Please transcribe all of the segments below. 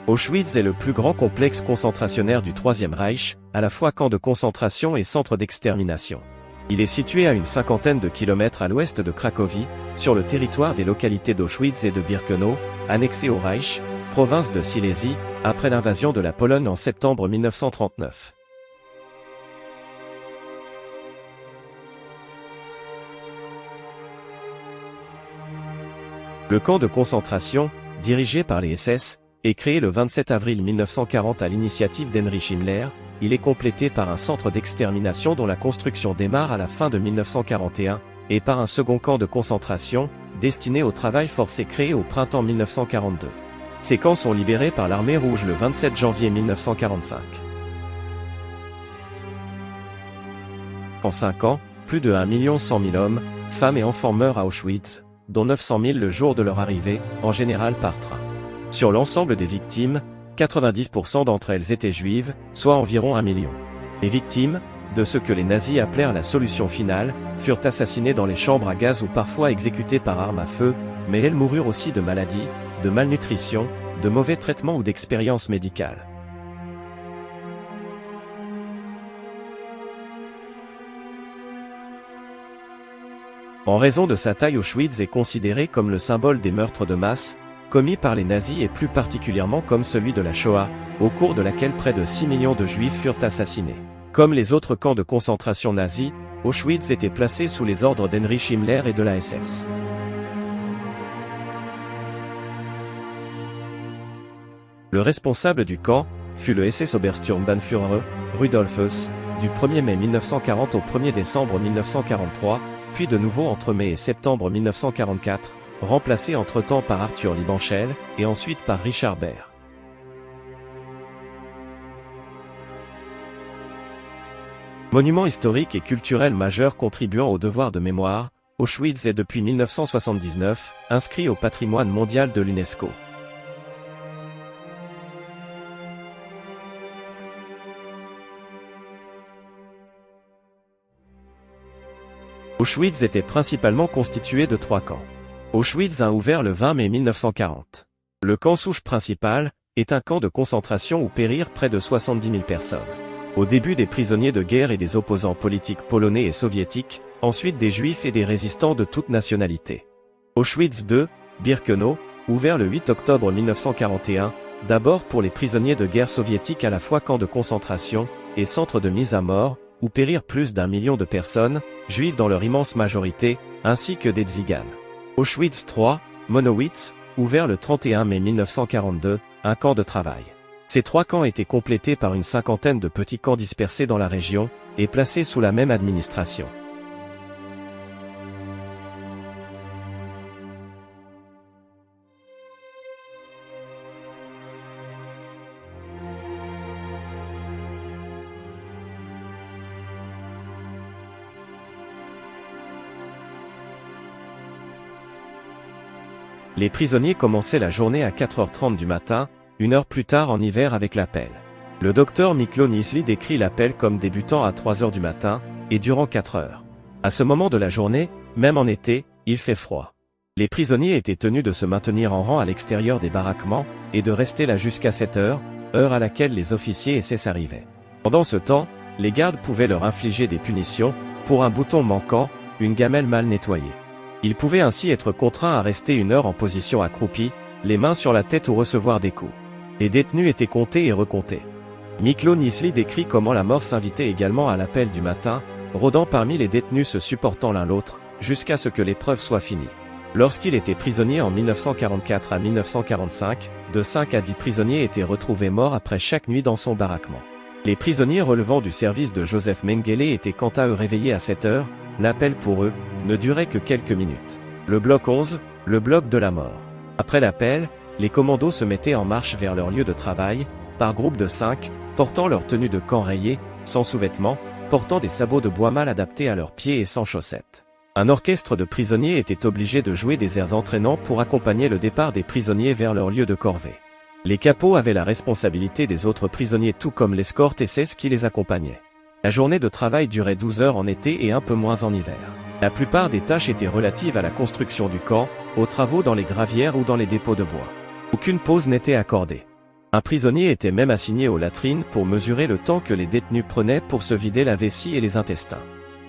Auschwitz est le plus grand complexe concentrationnaire du Troisième Reich, à la fois camp de concentration et centre d'extermination. Il est situé à une cinquantaine de kilomètres à l'ouest de Cracovie, sur le territoire des localités d'Auschwitz et de Birkenau, annexées au Reich, province de Silésie, après l'invasion de la Pologne en septembre 1939. Le camp de concentration, dirigé par les SS, est créé le 27 avril 1940 à l'initiative d'Heinrich Himmler. Il est complété par un centre d'extermination dont la construction démarre à la fin de 1941, et par un second camp de concentration, destiné au travail forcé créé au printemps 1942. Ces camps sont libérés par l'armée rouge le 27 janvier 1945. En 5 ans, plus de 1 100 000 hommes, femmes et enfants meurent à Auschwitz, dont 900 000 le jour de leur arrivée, en général par train. Sur l'ensemble des victimes, 90% d'entre elles étaient juives, soit environ 1 million. Les victimes, de ce que les nazis appelèrent la solution finale, furent assassinées dans les chambres à gaz ou parfois exécutées par arme à feu, mais elles moururent aussi de maladies, de malnutrition, de mauvais traitements ou d'expériences médicales. En raison de sa taille, Auschwitz est considéré comme le symbole des meurtres de masse, commis par les nazis et plus particulièrement comme celui de la Shoah, au cours de laquelle près de 6 millions de juifs furent assassinés. Comme les autres camps de concentration nazis, Auschwitz était placé sous les ordres d'Heinrich Himmler et de la SS. Le responsable du camp fut le SS-Obersturmbannführer, Rudolf Höss, du 1er mai 1940 au 1er décembre 1943, puis de nouveau entre mai et septembre 1944, remplacé entre-temps par Arthur Liebenschel, et ensuite par Richard Baer. Monument historique et culturel majeur contribuant au devoir de mémoire, Auschwitz est depuis 1979 inscrit au patrimoine mondial de l'UNESCO. Auschwitz était principalement constitué de 3 camps. Auschwitz a ouvert le 20 mai 1940. Le camp souche principal est un camp de concentration où périrent près de 70 000 personnes. Au début des prisonniers de guerre et des opposants politiques polonais et soviétiques, ensuite des juifs et des résistants de toute nationalité. Auschwitz II, Birkenau, ouvert le 8 octobre 1941, d'abord pour les prisonniers de guerre soviétiques à la fois camp de concentration et centre de mise à mort, où périrent plus d'1 million de personnes, juives dans leur immense majorité, ainsi que des tziganes. Auschwitz III, Monowitz, ouvert le 31 mai 1942, un camp de travail. Ces 3 camps étaient complétés par une cinquantaine de petits camps dispersés dans la région, et placés sous la même administration. Les prisonniers commençaient la journée à 4h30 du matin, 1 heure plus tard en hiver avec l'appel. Le docteur Miklo Nisli décrit l'appel comme débutant à 3h du matin, et durant 4 heures. À ce moment de la journée, même en été, il fait froid. Les prisonniers étaient tenus de se maintenir en rang à l'extérieur des baraquements, et de rester là jusqu'à 7 heures, heure à laquelle les officiers SS arrivaient. Pendant ce temps, les gardes pouvaient leur infliger des punitions, pour un bouton manquant, une gamelle mal nettoyée. Ils pouvaient ainsi être contraints à rester 1 heure en position accroupie, les mains sur la tête ou recevoir des coups. Les détenus étaient comptés et recomptés. Miklo Nisli décrit comment la mort s'invitait également à l'appel du matin, rôdant parmi les détenus se supportant l'un l'autre, jusqu'à ce que l'épreuve soit finie. Lorsqu'il était prisonnier en 1944 à 1945, de 5 à 10 prisonniers étaient retrouvés morts après chaque nuit dans son baraquement. Les prisonniers relevant du service de Joseph Mengele étaient quant à eux réveillés à 7 heures, l'appel pour eux ne durait que quelques minutes. Le bloc 11, le bloc de la mort. Après l'appel, les commandos se mettaient en marche vers leur lieu de travail, par groupe de 5, portant leur tenue de camp rayée, sans sous-vêtements, portant des sabots de bois mal adaptés à leurs pieds et sans chaussettes. Un orchestre de prisonniers était obligé de jouer des airs entraînants pour accompagner le départ des prisonniers vers leur lieu de corvée. Les capots avaient la responsabilité des autres prisonniers tout comme l'escorte SS qui les accompagnait. La journée de travail durait 12 heures en été et un peu moins en hiver. La plupart des tâches étaient relatives à la construction du camp, aux travaux dans les gravières ou dans les dépôts de bois. Aucune pause n'était accordée. Un prisonnier était même assigné aux latrines pour mesurer le temps que les détenus prenaient pour se vider la vessie et les intestins.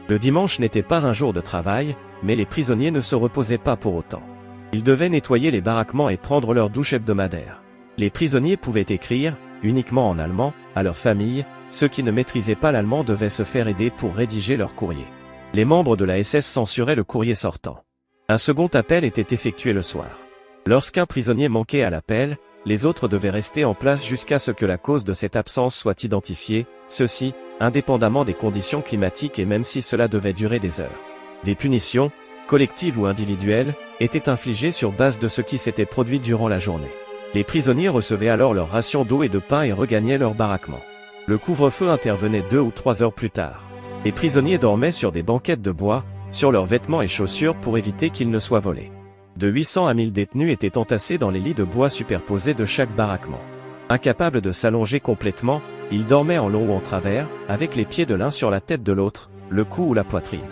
Le dimanche n'était pas un jour de travail, mais les prisonniers ne se reposaient pas pour autant. Ils devaient nettoyer les baraquements et prendre leur douche hebdomadaire. Les prisonniers pouvaient écrire, uniquement en allemand, à leur famille. Ceux qui ne maîtrisaient pas l'allemand devaient se faire aider pour rédiger leur courrier. Les membres de la SS censuraient le courrier sortant. Un second appel était effectué le soir. Lorsqu'un prisonnier manquait à l'appel, les autres devaient rester en place jusqu'à ce que la cause de cette absence soit identifiée, ceci, indépendamment des conditions climatiques et même si cela devait durer des heures. Des punitions, collectives ou individuelles, étaient infligées sur base de ce qui s'était produit durant la journée. Les prisonniers recevaient alors leur ration d'eau et de pain et regagnaient leur baraquement. Le couvre-feu intervenait 2 ou 3 heures plus tard. Les prisonniers dormaient sur des banquettes de bois, sur leurs vêtements et chaussures pour éviter qu'ils ne soient volés. De 800 à 1000 détenus étaient entassés dans les lits de bois superposés de chaque baraquement. Incapables de s'allonger complètement, ils dormaient en long ou en travers, avec les pieds de l'un sur la tête de l'autre, le cou ou la poitrine.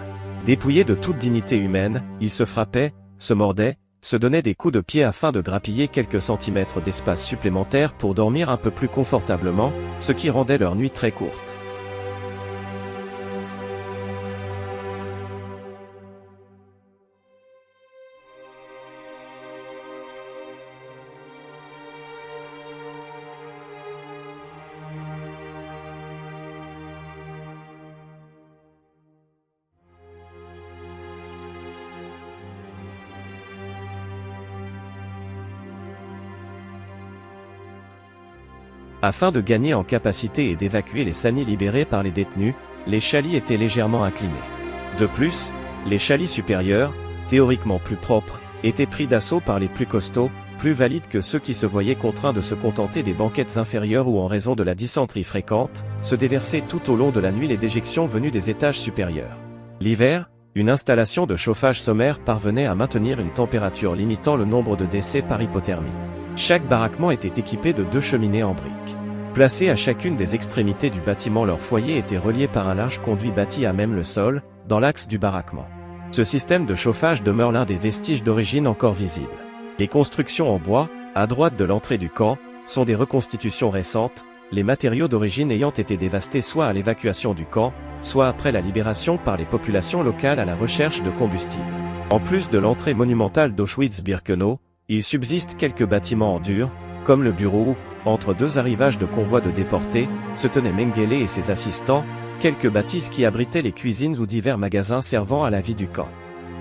Dépouillés de toute dignité humaine, ils se frappaient, se mordaient, se donnaient des coups de pied afin de grappiller quelques centimètres d'espace supplémentaire pour dormir un peu plus confortablement, ce qui rendait leur nuit très courte. Afin de gagner en capacité et d'évacuer les sanis libérés par les détenus, les chalits étaient légèrement inclinés. De plus, les chalits supérieurs, théoriquement plus propres, étaient pris d'assaut par les plus costauds, plus valides que ceux qui se voyaient contraints de se contenter des banquettes inférieures ou en raison de la dysenterie fréquente, se déversaient tout au long de la nuit les déjections venues des étages supérieurs. L'hiver, une installation de chauffage sommaire parvenait à maintenir une température limitant le nombre de décès par hypothermie. Chaque baraquement était équipé de 2 cheminées en briques. Placées à chacune des extrémités du bâtiment, leur foyer était relié par un large conduit bâti à même le sol, dans l'axe du baraquement. Ce système de chauffage demeure l'un des vestiges d'origine encore visibles. Les constructions en bois, à droite de l'entrée du camp, sont des reconstitutions récentes, les matériaux d'origine ayant été dévastés soit à l'évacuation du camp, soit après la libération par les populations locales à la recherche de combustible. En plus de l'entrée monumentale d'Auschwitz-Birkenau, il subsiste quelques bâtiments en dur, comme le bureau où, entre 2 arrivages de convois de déportés, se tenaient Mengele et ses assistants, quelques bâtisses qui abritaient les cuisines ou divers magasins servant à la vie du camp.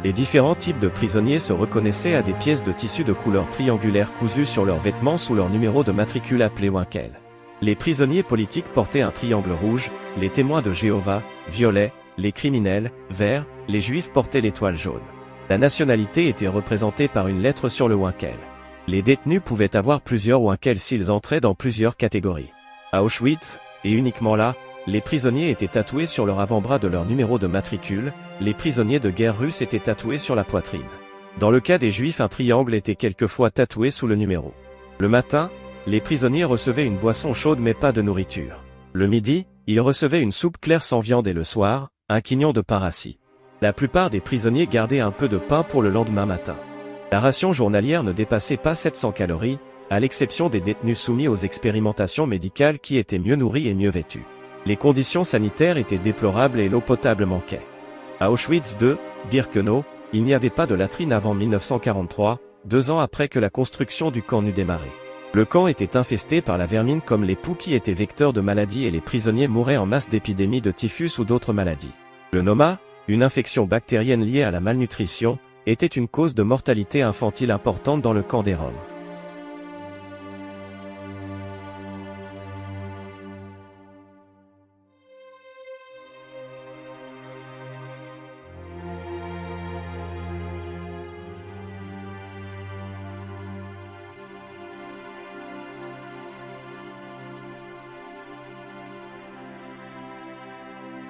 Les différents types de prisonniers se reconnaissaient à des pièces de tissu de couleur triangulaire cousues sur leurs vêtements sous leur numéro de matricule appelé Winkel. Les prisonniers politiques portaient un triangle rouge, les témoins de Jéhovah, violet, les criminels, vert, les juifs portaient l'étoile jaune. La nationalité était représentée par une lettre sur le Winkel. Les détenus pouvaient avoir plusieurs Winkels s'ils entraient dans plusieurs catégories. À Auschwitz, et uniquement là, les prisonniers étaient tatoués sur leur avant-bras de leur numéro de matricule, les prisonniers de guerre russes étaient tatoués sur la poitrine. Dans le cas des juifs, un triangle était quelquefois tatoué sous le numéro. Le matin, les prisonniers recevaient une boisson chaude mais pas de nourriture. Le midi, ils recevaient une soupe claire sans viande et le soir, un quignon de pain rassis. La plupart des prisonniers gardaient un peu de pain pour le lendemain matin. La ration journalière ne dépassait pas 700 calories, à l'exception des détenus soumis aux expérimentations médicales qui étaient mieux nourris et mieux vêtus. Les conditions sanitaires étaient déplorables et l'eau potable manquait. À Auschwitz II, Birkenau, il n'y avait pas de latrine avant 1943, 2 ans après que la construction du camp n'eut démarré. Le camp était infesté par la vermine comme les poux qui étaient vecteurs de maladies et les prisonniers mouraient en masse d'épidémies de typhus ou d'autres maladies. Le noma, une infection bactérienne liée à la malnutrition, était une cause de mortalité infantile importante dans le camp des Roms.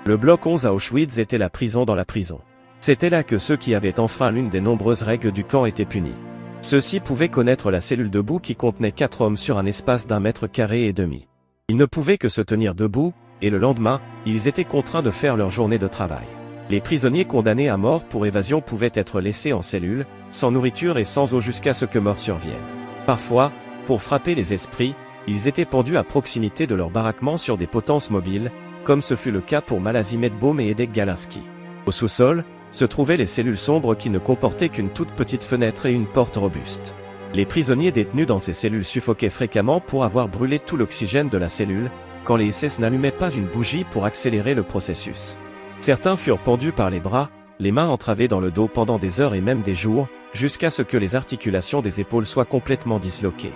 Le bloc 11 à Auschwitz était la prison dans la prison. C'était là que ceux qui avaient enfreint l'une des nombreuses règles du camp étaient punis. Ceux-ci pouvaient connaître la cellule debout qui contenait 4 hommes sur un espace d'1,5 mètre et demi. Ils ne pouvaient que se tenir debout, et le lendemain, ils étaient contraints de faire leur journée de travail. Les prisonniers condamnés à mort pour évasion pouvaient être laissés en cellule, sans nourriture et sans eau jusqu'à ce que mort survienne. Parfois, pour frapper les esprits, Ils étaient pendus à proximité de leur baraquement sur des potences mobiles, comme ce fut le cas pour Malazi Medbaum et Edek Galinski. Au sous-sol, se trouvaient les cellules sombres qui ne comportaient qu'une toute petite fenêtre et une porte robuste. Les prisonniers détenus dans ces cellules suffoquaient fréquemment pour avoir brûlé tout l'oxygène de la cellule, quand les SS n'allumaient pas une bougie pour accélérer le processus. Certains furent pendus par les bras, les mains entravées dans le dos pendant des heures et même des jours, jusqu'à ce que les articulations des épaules soient complètement disloquées.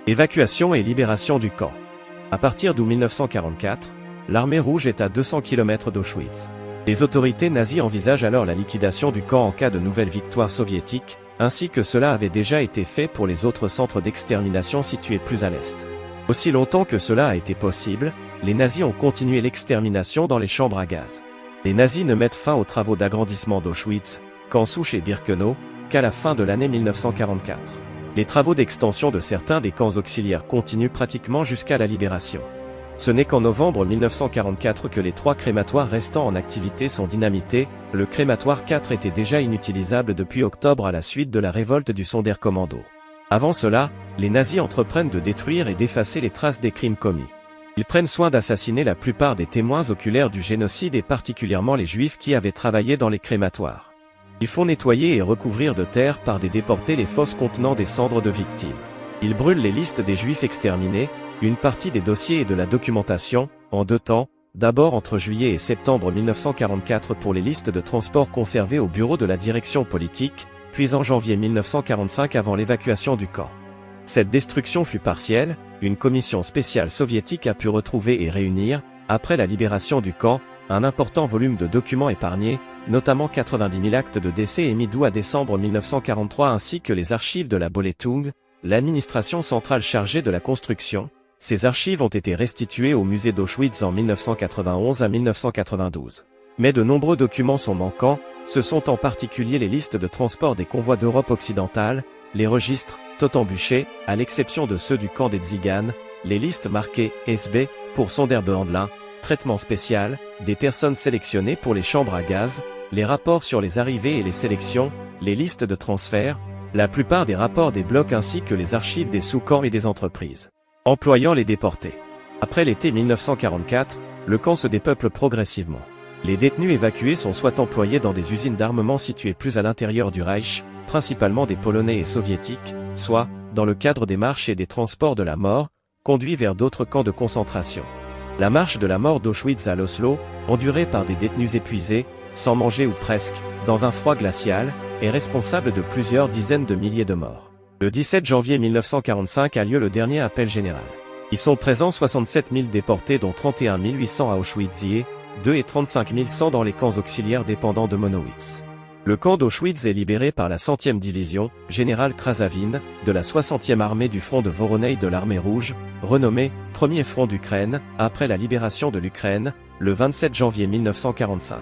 Évacuation et libération du camp. À partir d'août 1944, l'armée rouge est à 200 km d'Auschwitz. Les autorités nazies envisagent alors la liquidation du camp en cas de nouvelle victoire soviétique, ainsi que cela avait déjà été fait pour les autres centres d'extermination situés plus à l'est. Aussi longtemps que cela a été possible, les nazis ont continué l'extermination dans les chambres à gaz. Les nazis ne mettent fin aux travaux d'agrandissement d'Auschwitz, camp Souche et Birkenau, qu'à la fin de l'année 1944. Les travaux d'extension de certains des camps auxiliaires continuent pratiquement jusqu'à la libération. Ce n'est qu'en novembre 1944 que les 3 crématoires restants en activité sont dynamités. Le crématoire 4 était déjà inutilisable depuis octobre à la suite de la révolte du Sonderkommando. Avant cela, les nazis entreprennent de détruire et d'effacer les traces des crimes commis. Ils prennent soin d'assassiner la plupart des témoins oculaires du génocide et particulièrement les juifs qui avaient travaillé dans les crématoires. Ils font nettoyer et recouvrir de terre par des déportés les fosses contenant des cendres de victimes. Ils brûlent les listes des juifs exterminés, une partie des dossiers et de la documentation, en 2 temps, d'abord entre juillet et septembre 1944 pour les listes de transport conservées au bureau de la direction politique, puis en janvier 1945 avant l'évacuation du camp. Cette destruction fut partielle, une commission spéciale soviétique a pu retrouver et réunir, après la libération du camp, un important volume de documents épargnés, notamment 90 000 actes de décès émis d'août à décembre 1943 ainsi que les archives de la Bolletung, l'administration centrale chargée de la construction. Ces archives ont été restituées au musée d'Auschwitz en 1991 à 1992. Mais de nombreux documents sont manquants, ce sont en particulier les listes de transport des convois d'Europe occidentale, les registres, Totembuché, à l'exception de ceux du camp des Tziganes, les listes marquées SB, pour Sonderbehandlung, traitement spécial, des personnes sélectionnées pour les chambres à gaz, les rapports sur les arrivées et les sélections, les listes de transfert, la plupart des rapports des blocs ainsi que les archives des sous-camps et des entreprises employant les déportés. Après l'été 1944, le camp se dépeuple progressivement. Les détenus évacués sont soit employés dans des usines d'armement situées plus à l'intérieur du Reich, principalement des Polonais et Soviétiques, soit, dans le cadre des marches et des transports de la mort, conduits vers d'autres camps de concentration. La marche de la mort d'Auschwitz à Oslo, endurée par des détenus épuisés, sans manger ou presque, dans un froid glacial, est responsable de plusieurs dizaines de milliers de morts. Le 17 janvier 1945 a lieu le dernier appel général. Y sont présents 67 000 déportés dont 31 800 à Auschwitz-Ie, 2 et 35 100 dans les camps auxiliaires dépendants de Monowitz. Le camp d'Auschwitz est libéré par la 100e division, général Krasavine, de la 60e armée du front de Voronezh de l'armée rouge, renommée « Premier front d'Ukraine » après la libération de l'Ukraine, le 27 janvier 1945.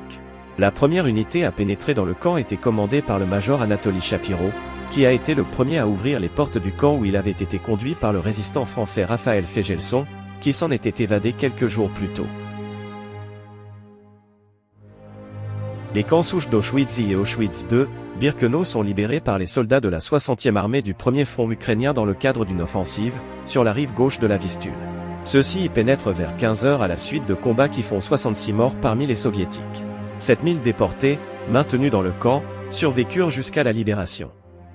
La première unité à pénétrer dans le camp était commandée par le major Anatoly Shapiro, qui a été le premier à ouvrir les portes du camp où il avait été conduit par le résistant français Raphaël Fegelson, qui s'en était évadé quelques jours plus tôt. Les camps souches d'Auschwitz-I et Auschwitz II, Birkenau sont libérés par les soldats de la 60e armée du premier front ukrainien dans le cadre d'une offensive, sur la rive gauche de la Vistule. Ceux-ci y pénètrent vers 15 h à la suite de combats qui font 66 morts parmi les soviétiques. 7000 déportés, maintenus dans le camp, survécurent jusqu'à la libération.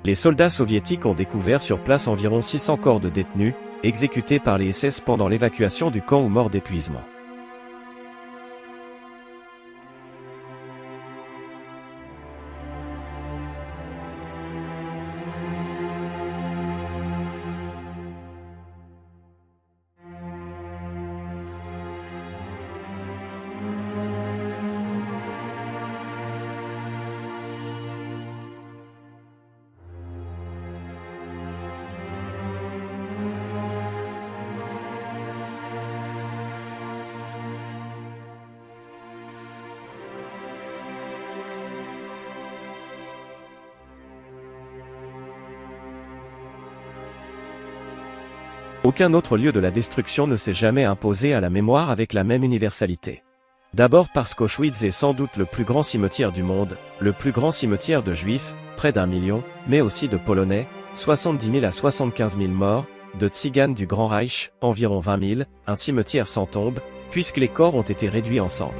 Les soldats soviétiques ont découvert sur place environ 600 corps de détenus, exécutés par les SS pendant l'évacuation du camp ou morts d'épuisement. Aucun autre lieu de la destruction ne s'est jamais imposé à la mémoire avec la même universalité. D'abord parce qu'Auschwitz est sans doute le plus grand cimetière du monde, le plus grand cimetière de Juifs, près d'1 million, mais aussi de Polonais, 70 000 à 75 000 morts, de Tziganes du Grand Reich, environ 20 000, un cimetière sans tombe, puisque les corps ont été réduits en cendres.